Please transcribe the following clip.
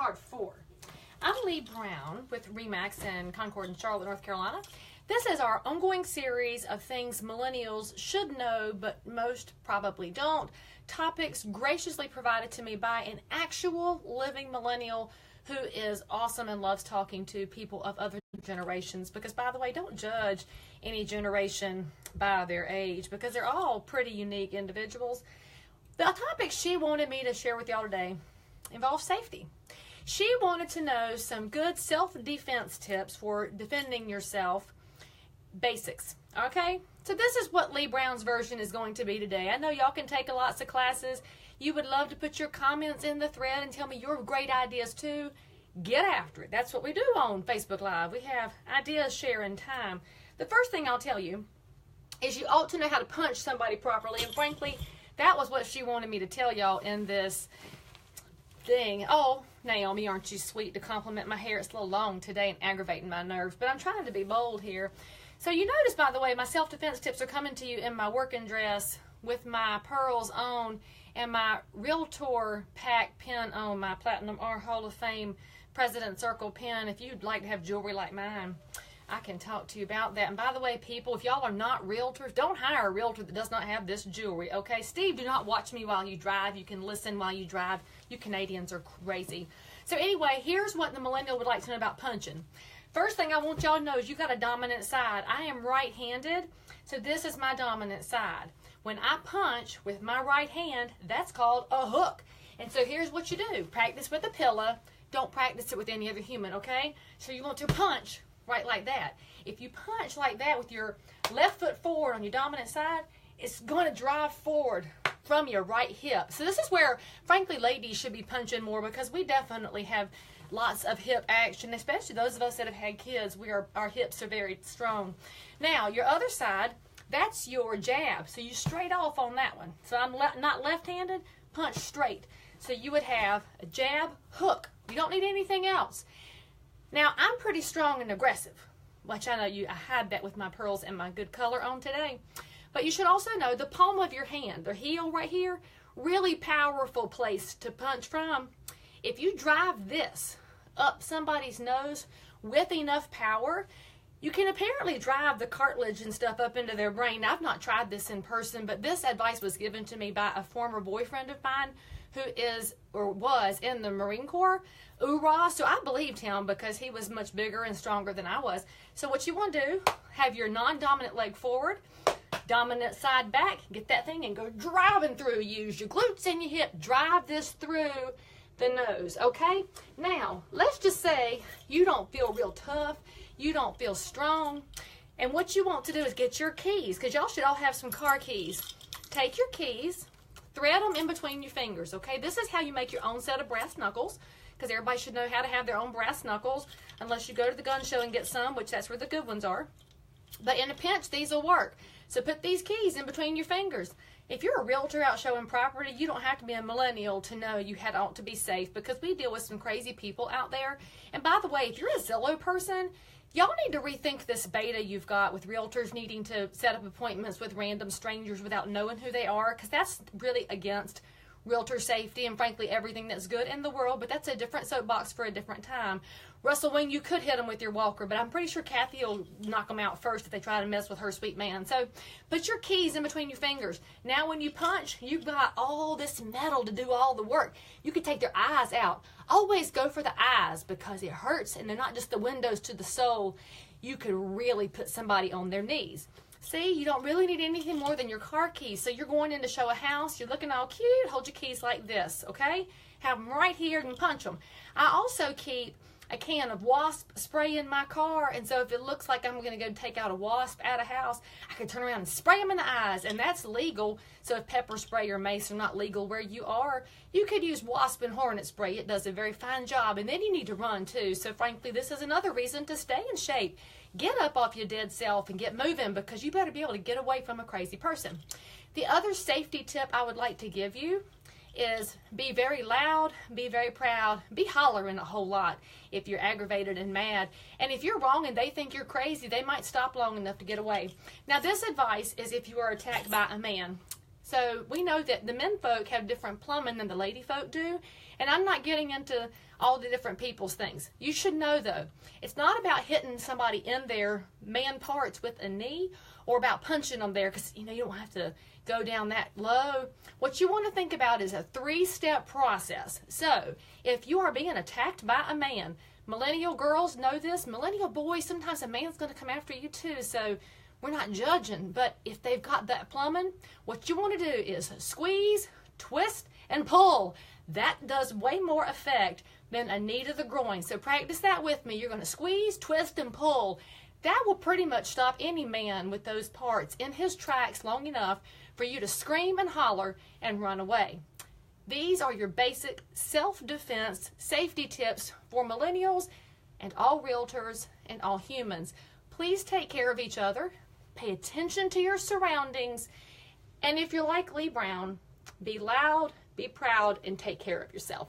part 4. I'm Leigh Brown with RE/MAX in Concord and Charlotte, North Carolina. This is our ongoing series of things millennials should know, but most probably don't. Topics graciously provided to me by an actual living millennial who is awesome and loves talking to people of other generations. Because, by the way, don't judge any generation by their age, because they're all pretty unique individuals. The topic she wanted me to share with y'all today involves safety. She wanted to know some good self-defense tips for defending yourself, basics. Okay, so this is what Leigh Brown's version is going to be today. I know y'all can take lots of classes. You would love to put your comments in the thread and tell me your great ideas too. Get after it. That's what we do on Facebook Live. We have ideas sharing time. The first thing I'll tell you is you ought to know how to punch somebody properly, and frankly, that was what she wanted me to tell y'all in this thing. Oh, Naomi, aren't you sweet to compliment my hair? It's a little long today and aggravating my nerves, but I'm trying to be bold here. So you notice, by the way, my self-defense tips are coming to you in my working dress with my pearls on and my Realtor pack pen on, my Platinum R Hall of Fame President Circle pen. If you'd like to have jewelry like mine, I can talk to you about that. And by the way, people, if y'all are not realtors, don't hire a realtor that does not have this jewelry, okay? Steve, do not watch me while you drive. You can listen while you drive. You Canadians are crazy. So anyway, here's what the millennial would like to know about punching. First thing I want y'all to know is you got a dominant side. I am right-handed, so this is my dominant side. When I punch with my right hand, that's called a hook. And so here's what you do. Practice with a pillow. Don't practice it with any other human, okay? So you want to punch right like that. If you punch like that with your left foot forward on your dominant side, it's going to drive forward from your right hip. So this is where, frankly, ladies should be punching more, because we definitely have lots of hip action, especially those of us that have had kids. Our hips are very strong. Now, your other side, that's your jab. So you straight off on that one. So I'm not left-handed, punch straight. So you would have a jab, hook. You don't need anything else. Now, I'm pretty strong and aggressive, which I know I had that with my pearls and my good color on today. But you should also know the palm of your hand, the heel right here, really powerful place to punch from. If you drive this up somebody's nose with enough power, you can apparently drive the cartilage and stuff up into their brain. Now, I've not tried this in person, but this advice was given to me by a former boyfriend of mine who is or was in the Marine Corps. Hoorah! So I believed him because he was much bigger and stronger than I was. So what you want to do, have your non-dominant leg forward, dominant side back, get that thing and go driving through. Use your glutes and your hip. Drive this through the nose, okay? Now, let's just say you don't feel real tough. You don't feel strong. And what you want to do is get your keys, because y'all should all have some car keys. Take your keys, thread them in between your fingers, okay? This is how you make your own set of brass knuckles, because everybody should know how to have their own brass knuckles, unless you go to the gun show and get some, which that's where the good ones are. But in a pinch, these will work. So put these keys in between your fingers. If you're a realtor out showing property, you don't have to be a millennial to know you ought to be safe, because we deal with some crazy people out there. And by the way, if you're a Zillow person, y'all need to rethink this beta you've got with realtors needing to set up appointments with random strangers without knowing who they are, because that's really against realtor safety and frankly everything that's good in the world. But that's a different soapbox for a different time. Russell Wing, you could hit them with your walker, but I'm pretty sure Kathy will knock them out first if they try to mess with her sweet man. So put your keys in between your fingers. Now when you punch, you've got all this metal to do all the work. You could take their eyes out. Always go for the eyes, because it hurts and they're not just the windows to the soul. You could really put somebody on their knees. See, you don't really need anything more than your car keys. So you're going in to show a house, you're looking all cute, hold your keys like this, okay? Have them right here and punch them. I also keep a can of wasp spray in my car, and so if it looks like I'm going to go take out a wasp at a house, I can turn around and spray them in the eyes, and that's legal. So if pepper spray or mace are not legal where you are, you could use wasp and hornet spray. It does a very fine job, and then you need to run too. So frankly, this is another reason to stay in shape. Get up off your dead self and get moving, because you better be able to get away from a crazy person. The other safety tip I would like to give you is be very loud, be very proud, be hollering a whole lot if you're aggravated and mad. And if you're wrong and they think you're crazy, they might stop long enough to get away. Now, this advice is if you are attacked by a man. So we know that the men folk have different plumbing than the lady folk do. And I'm not getting into all the different people's things. You should know though, it's not about hitting somebody in their man parts with a knee or about punching them there, because you don't have to go down that low. What you want to think about is a 3-step process. So if you are being attacked by a man, millennial girls know this, millennial boys, sometimes a man's going to come after you too. So we're not judging, but if they've got that plumbing, what you want to do is squeeze, twist, and pull. That does way more effect than a knee to the groin. So practice that with me. You're going to squeeze, twist, and pull. That will pretty much stop any man with those parts in his tracks long enough for you to scream and holler and run away. These are your basic self-defense safety tips for millennials and all realtors and all humans. Please take care of each other. Pay attention to your surroundings. And if you're like Leigh Brown, be loud, be proud, and take care of yourself.